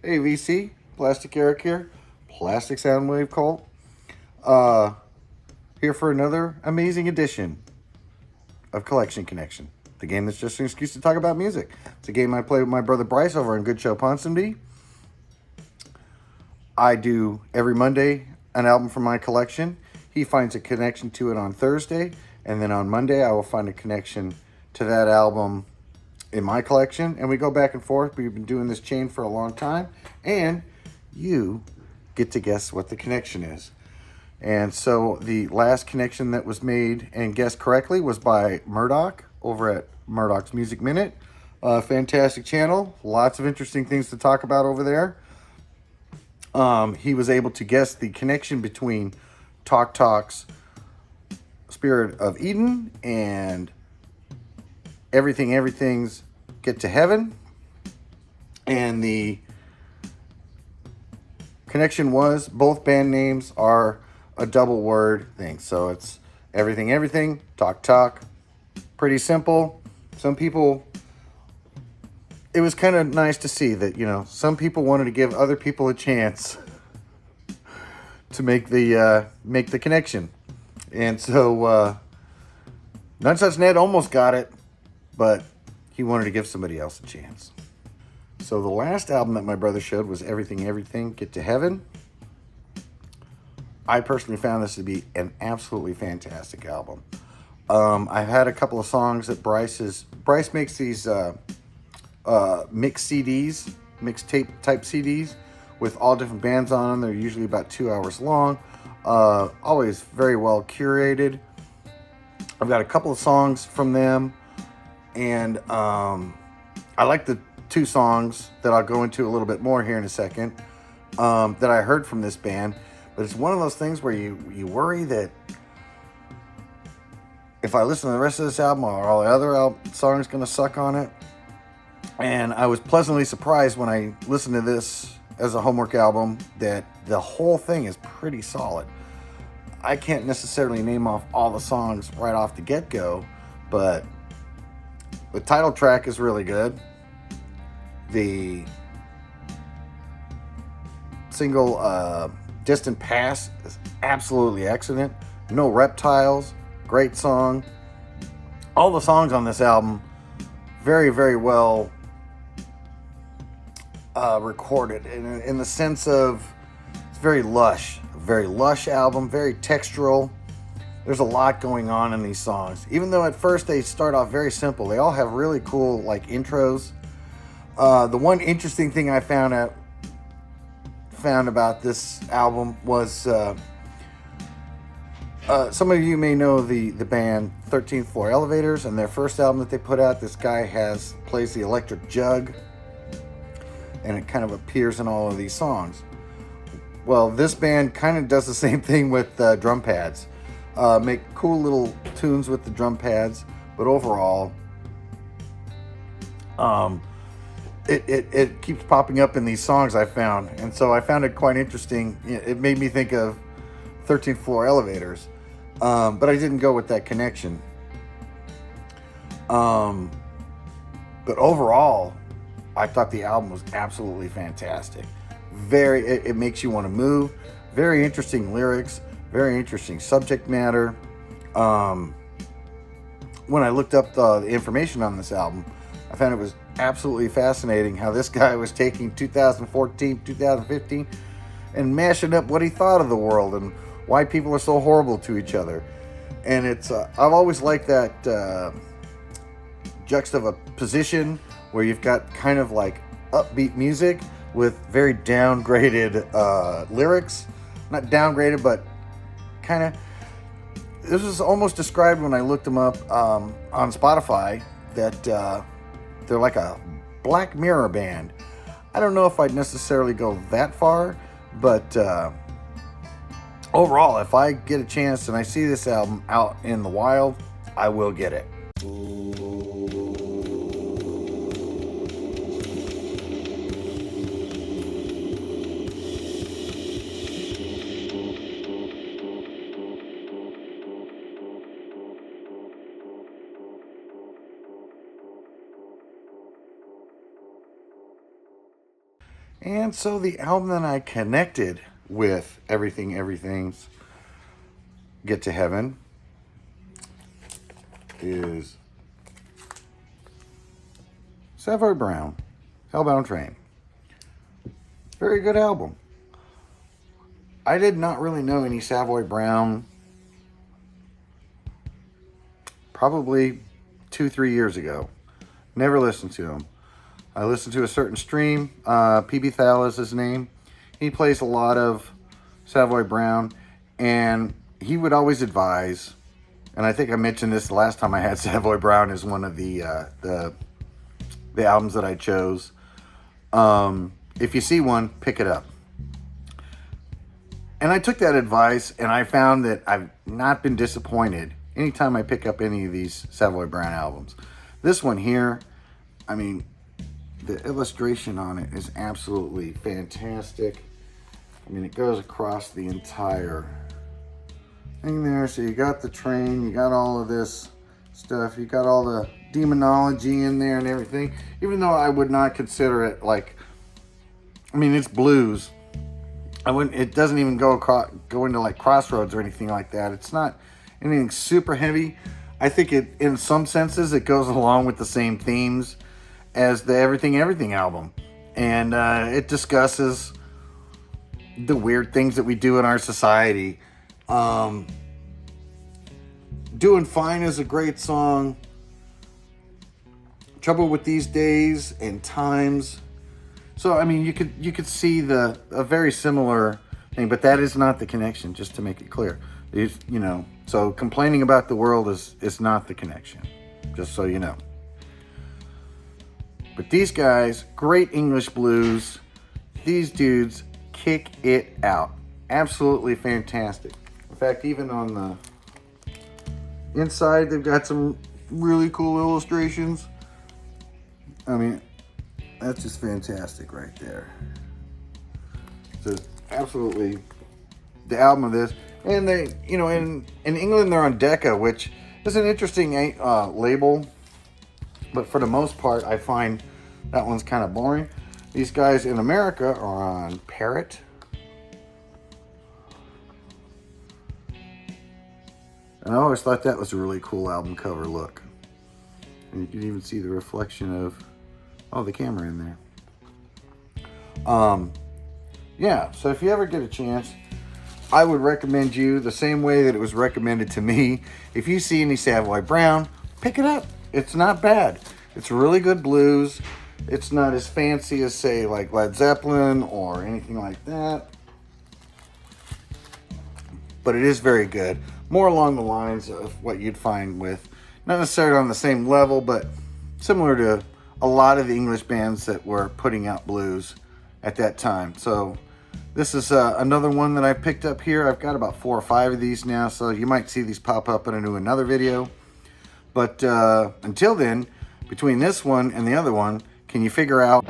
Hey VC, Plastic Eric here, Plastic Soundwave Cult. Uh, Here for another amazing edition of Collection Connection, the game that's just an excuse to talk about music. It's a game I play with my brother Bryce over on Good Show Ponsonby. I do every Monday an album from my collection. He finds a connection to it on Thursday, and then on Monday I will find a connection to that album in my collection, and we go back and forth. We've been doing this chain for a long time, and you get to guess what the connection is. And so the last connection that was made and guessed correctly was by Murdock over at Murdock's Music Minute. Fantastic channel, lots of interesting things to talk about over there. He was able to guess the connection between Talk Talk's Spirit of Eden and Everything's Get to Heaven. And the connection was both band names are a double word thing. So it's everything, talk, talk. Pretty simple. Some people, it was kind of nice to see that, some people wanted to give other people a chance to make the connection. And so None Such Ned almost got it, but he wanted to give somebody else a chance. So the last album that my brother showed was Everything, Get to Heaven. I personally found this to be an absolutely fantastic album. I've had a couple of songs that Bryce makes these mixed CDs, mixtape type CDs with all different bands on them. They're usually about 2 hours long. Always very well curated. I've got a couple of songs from them, and I like the two songs that I'll go into a little bit more here in a second that I heard from this band. But it's one of those things where you worry that if I listen to the rest of this album, are all the other songs going to suck on it? And I was pleasantly surprised when I listened to this as a homework album that the whole thing is pretty solid. I can't necessarily name off all the songs right off the get-go, but the title track is really good. The single Distant Past is absolutely excellent. No Reptiles, great song. All the songs on this album, very, very well recorded in the sense of it's very lush album, very textural. There's a lot going on in these songs. Even though at first they start off very simple, they all have really cool like intros. The one interesting thing I found about this album was some of you may know the band 13th Floor Elevators, and their first album that they put out, this guy plays the electric jug, and it kind of appears in all of these songs. Well, this band kind of does the same thing with drum pads. Make cool little tunes with the drum pads, but overall, it keeps popping up in these songs I found, and so I found it quite interesting. It made me think of 13th Floor Elevators, but I didn't go with that connection. But overall, I thought the album was absolutely fantastic. It makes you want to move. Very interesting lyrics, very interesting subject matter. When I looked up the information on this album, I found it was absolutely fascinating how this guy was taking 2014, 2015 and mashing up what he thought of the world and why people are so horrible to each other. And it's I've always liked that juxtaposition where you've got kind of like upbeat music with very downgraded lyrics. Not downgraded, but kind of. This was almost described when I looked them up on Spotify that they're like a Black Mirror band. I don't know if I'd necessarily go that far, but overall, if I get a chance and I see this album out in the wild, I will get it. And so the album that I connected with Everything's Get to Heaven is Savoy Brown, Hellbound Train. Very good album. I did not really know any Savoy Brown probably 2-3 years ago. Never listened to him. I listened to a certain stream. PB Thal is his name. He plays a lot of Savoy Brown, and he would always advise, and I think I mentioned this the last time I had Savoy Brown as one of the albums that I chose. If you see one, pick it up. And I took that advice, and I found that I've not been disappointed anytime I pick up any of these Savoy Brown albums. This one here, I mean, the illustration on it is absolutely fantastic. I mean, it goes across the entire thing there. So you got the train, you got all of this stuff, you got all the demonology in there and everything. Even though I would not consider it like, I mean, it's blues. It doesn't even go into like Crossroads or anything like that. It's not anything super heavy. I think it, in some senses, it goes along with the same themes as the Everything album. And it discusses the weird things that we do in our society. Doing Fine is a great song. Trouble with These Days and Times. So, I mean, you could see a very similar thing, but that is not the connection, just to make it clear. So complaining about the world is not the connection, just so you know. But these guys, great English blues. These dudes kick it out. Absolutely fantastic. In fact, even on the inside, they've got some really cool illustrations. I mean, that's just fantastic right there. So absolutely the album of this. And they, in England, they're on Decca, which is an interesting label. But for the most part, I find that one's kind of boring. These guys in America are on Parrot. And I always thought that was a really cool album cover look. And you can even see the reflection of the camera in there. Yeah, so if you ever get a chance, I would recommend you the same way that it was recommended to me. If you see any Savoy Brown, pick it up. It's not bad. It's really good blues. It's not as fancy as, say, like Led Zeppelin or anything like that. But it is very good. More along the lines of what you'd find with, not necessarily on the same level, but similar to a lot of the English bands that were putting out blues at that time. So this is another one that I picked up here. I've got about 4 or 5 of these now, so you might see these pop up into another video. But until then, between this one and the other one, can you figure out